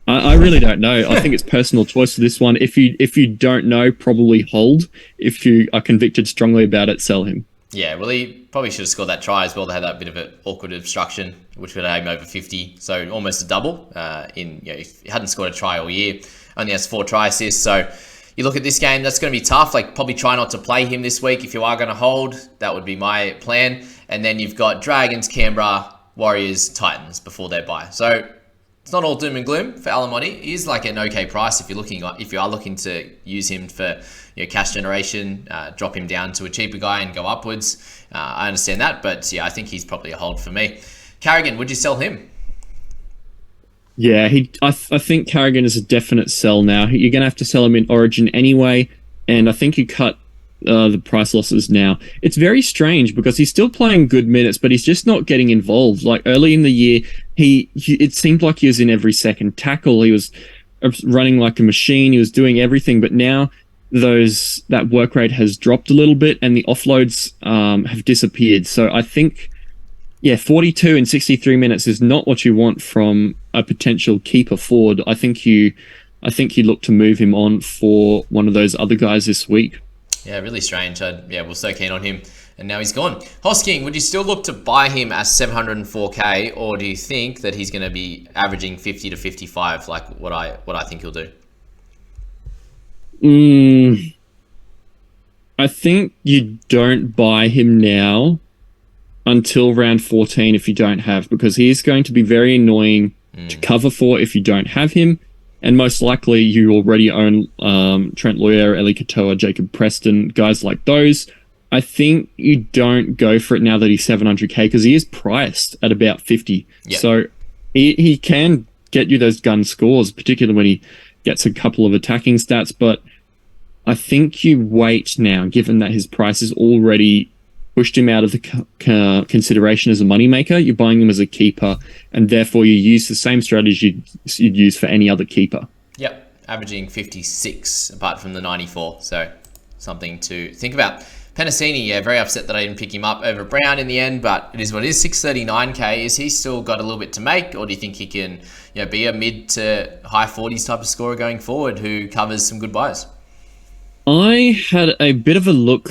really don't know. I think it's personal choice for this one. If you don't know, probably hold. If you are convicted strongly about it, sell him. Yeah, well, he probably should have scored that try as well. They had that bit of an awkward obstruction, which would have him over 50, so almost a double. He hadn't scored a try all year, only has 4 try assists. So you look at this game, that's going to be tough. Like, probably try not to play him this week if you are going to hold. That would be my plan. And then you've got Dragons, Canberra, Warriors, Titans before their bye. So it's not all doom and gloom for Alamoti. He is like an okay price if you are looking to use him for cash generation, drop him down to a cheaper guy and go upwards. I understand that, but I think he's probably a hold for me. Carrigan, would you sell him? Yeah, I think Carrigan is a definite sell now. You're going to have to sell him in Origin anyway, and I think you cut the price losses now. It's very strange because he's still playing good minutes, but he's just not getting involved. Like early in the year, it seemed like he was in every second tackle. He was running like a machine. He was doing everything, but now that work rate has dropped a little bit and the offloads have disappeared. So I think 42 and 63 minutes is not what you want from a potential keeper forward. I think you look to move him on for one of those other guys this week. Yeah, really strange. We're so keen on him, and now he's gone. Hosking, would you still look to buy him at 704k, or do you think that he's going to be averaging 50 to 55, like what I think he'll do? I think you don't buy him now until round 14 if you don't have, because he is going to be very annoying to cover for if you don't have him. And most likely you already own Trent Loiero, Eli Katoa, Jacob Preston, guys like those. I think you don't go for it now that he's 700k because he is priced at about 50. Yep. So he can get you those gun scores, particularly when he gets a couple of attacking stats. But I think you wait now, given that his price has already pushed him out of the consideration as a moneymaker. You're buying him as a keeper, and therefore you use the same strategy you'd use for any other keeper. Yep, averaging 56 apart from the 94, so something to think about. Penisini, yeah, very upset that I didn't pick him up over Brown in the end, but it is what it is. 639k. Is he still got a little bit to make, or do you think he can, be a mid to high 40s type of scorer going forward who covers some good buys? I had a bit of a look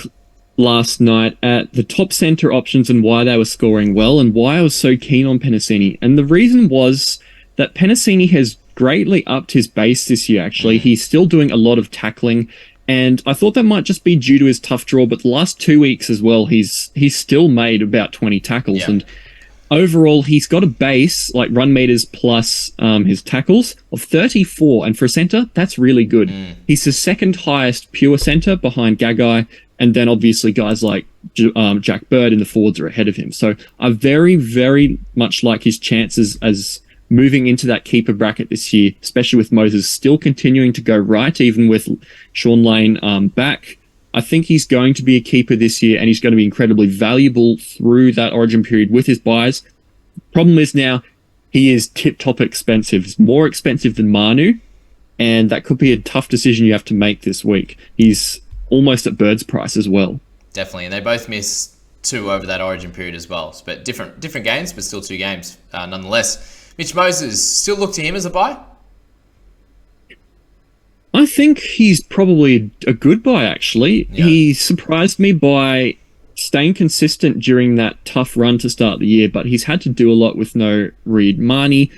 last night at the top center options and why they were scoring well and why I was so keen on Penisini. And the reason was that Penisini has greatly upped his base this year, actually. He's still doing a lot of tackling, and I thought that might just be due to his tough draw, but the last 2 weeks as well, he's still made about 20 tackles. Yeah. And overall, he's got a base, like run meters plus his tackles, of 34. And for a center, that's really good. He's the second highest pure center behind Gagai. And then obviously guys like Jack Bird in the forwards are ahead of him. So I very, very much like his chances as moving into that keeper bracket this year, especially with Moses still continuing to go right, even with Sean Lane back. I think he's going to be a keeper this year, and he's going to be incredibly valuable through that origin period with his buys. Problem is now he is tip-top expensive. He's more expensive than Manu, and that could be a tough decision you have to make this week. He's almost at Bird's price as well. Definitely, and they both missed 2 over that origin period as well. But different games, but still 2 games nonetheless. Mitch Moses, still look to him as a buy? I think he's probably a good buy, actually. Yeah. He surprised me by staying consistent during that tough run to start the year, but he's had to do a lot with no Reed Marnie.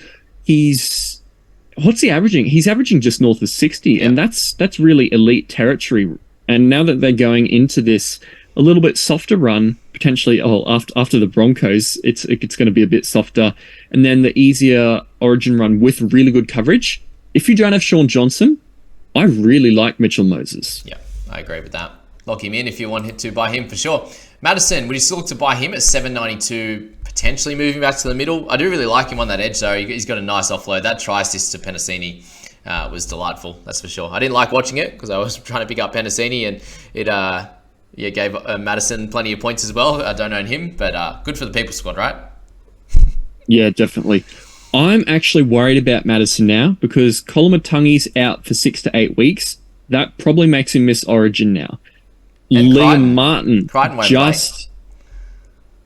What's he averaging? He's averaging just north of 60, yeah. And that's really elite territory. And now that they're going into this a little bit softer run, potentially after the Broncos, it's going to be a bit softer. And then the easier origin run with really good coverage. If you don't have Sean Johnson, I really like Mitchell Moses. Yeah, I agree with that. Lock him in if you want to buy him for sure. Matterson, would you still look to buy him at 792, potentially moving back to the middle? I do really like him on that edge, though. He's got a nice offload. That try assist to Penisini was delightful, that's for sure. I didn't like watching it because I was trying to pick up Penisini, and it gave Matterson plenty of points as well. I don't own him, but good for the people squad, right? Yeah, definitely. I'm actually worried about Matterson now because Kolomatangi's out for 6 to 8 weeks. That probably makes him miss Origin now. And Liam Martin just...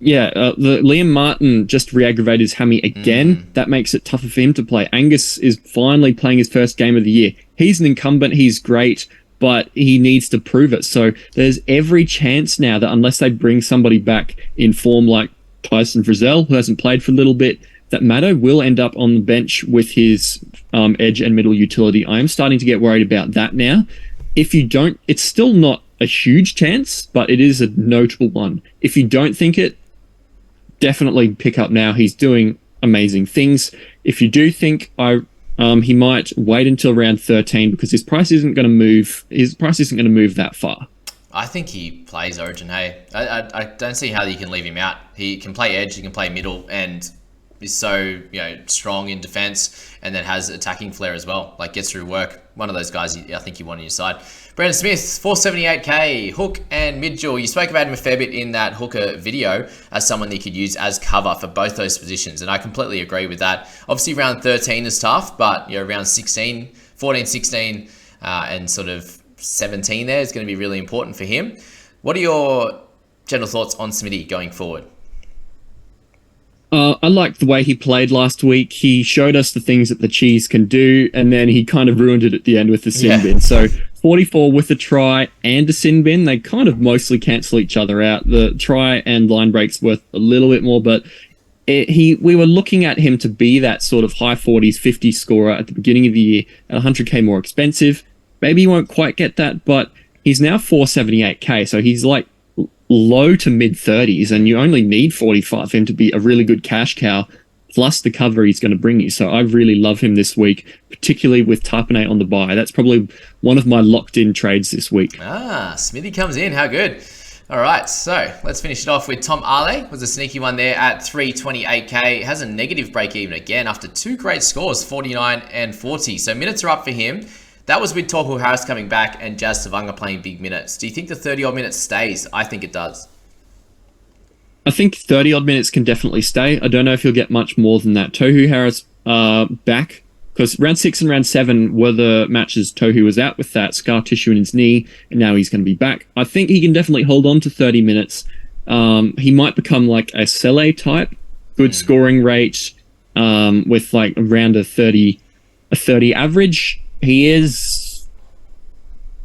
Liam Martin just re-aggravated his hammy again. That makes it tougher for him to play. Angus is finally playing his first game of the year. He's an incumbent. He's great, but he needs to prove it. So there's every chance now that unless they bring somebody back in form like Tyson Frizzell, who hasn't played for a little bit, that Matto will end up on the bench with his edge and middle utility. I am starting to get worried about that now. If you don't, it's still not a huge chance, but it is a notable one. If you don't think it, definitely pick up now. He's doing amazing things. If you do think he might wait until round 13 because his price isn't going to move. His price isn't going to move that far. I think he plays Origin. Hey, I don't see how you can leave him out. He can play edge. He can play middle, and is so strong in defense, and then has attacking flair as well. Like gets through work. One of those guys I think you want on your side. Brandon Smith, 478k, hook and mid-jaw. You spoke about him a fair bit in that hooker video as someone that you could use as cover for both those positions, and I completely agree with that. Obviously, round 13 is tough, but round 16, 14, 16, and sort of 17 there is going to be really important for him. What are your general thoughts on Smitty going forward? I liked the way he played last week. He showed us the things that the Cheese can do, and then he kind of ruined it at the end with the sin bin. So 44 with a try and a sin bin. They kind of mostly cancel each other out. The try and line break's worth a little bit more, but we were looking at him to be that sort of high 40s, 50 scorer at the beginning of the year at 100k more expensive. Maybe he won't quite get that, but he's now 478k, so he's like low to mid 30s, and you only need 45 for him to be a really good cash cow, plus the cover he's going to bring you. So I really love him this week, particularly with Tapine on the buy. That's probably one of my locked-in trades this week. Smithy comes in. How good. All right, so let's finish it off with Tom Ale. Was a sneaky one there at 328k. Has a negative break even again after 2 great scores, 49 and 40. So minutes are up for him. That was with Tohu Harris coming back and Jazz Savanga playing big minutes. Do you think the 30-odd minutes stays? I think it does. I think 30-odd minutes can definitely stay. I don't know if he'll get much more than that. Tohu Harris back, because round 6 and round 7 were the matches Tohu was out with that scar tissue in his knee, and now he's going to be back. I think he can definitely hold on to 30 minutes. He might become like a Sele type, good scoring rate, with like around a 30 average. He is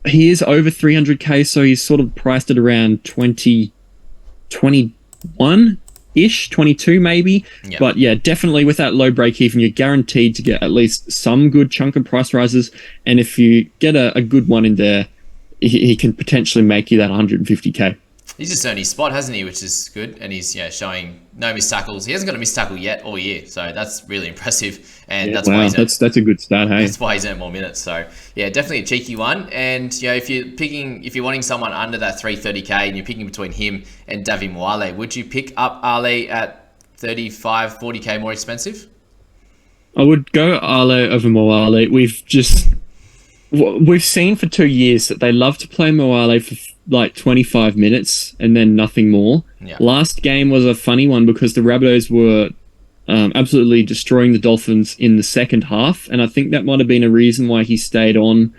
over 300k, so he's sort of priced at around 21-ish, 22 maybe. Yep. But yeah, definitely with that low break even, you're guaranteed to get at least some good chunk of price rises. And if you get a good one in there, he can potentially make you that 150k. He's just earned his spot, hasn't he? Which is good. And he's showing no missed tackles. He hasn't got a missed tackle yet all year, so that's really impressive. And that's why that's a good start. Hey, that's why he's earned more minutes. So yeah, definitely a cheeky one. And if you're wanting someone under that 330k and you're picking between him and Davi Moale, would you pick up Ale at 35, 40k more expensive? I would go Ale over Moale. We've seen for 2 years that they love to play Moale for like 25 minutes and then nothing more. Yeah. Last game was a funny one because the Rabbitohs were absolutely destroying the Dolphins in the second half, and I think that might have been a reason why he stayed on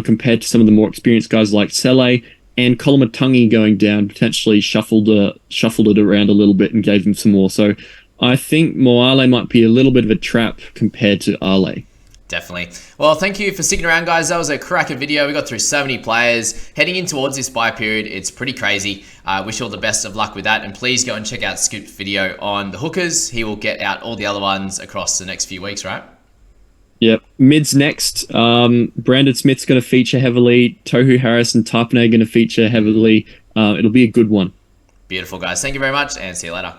compared to some of the more experienced guys like Sele, and Kolomatangi going down potentially shuffled it around a little bit and gave him some more. So I think Moale might be a little bit of a trap compared to Ale. Definitely. Well, thank you for sticking around, guys. That was a cracker video. We got through so many players. Heading in towards this bye period, it's pretty crazy. Wish you all the best of luck with that. And please go and check out Scoop's video on the hookers. He will get out all the other ones across the next few weeks, right? Yep. Mid's next. Brandon Smith's going to feature heavily. Tohu Harris and Tapine are going to feature heavily. It'll be a good one. Beautiful, guys. Thank you very much, and see you later.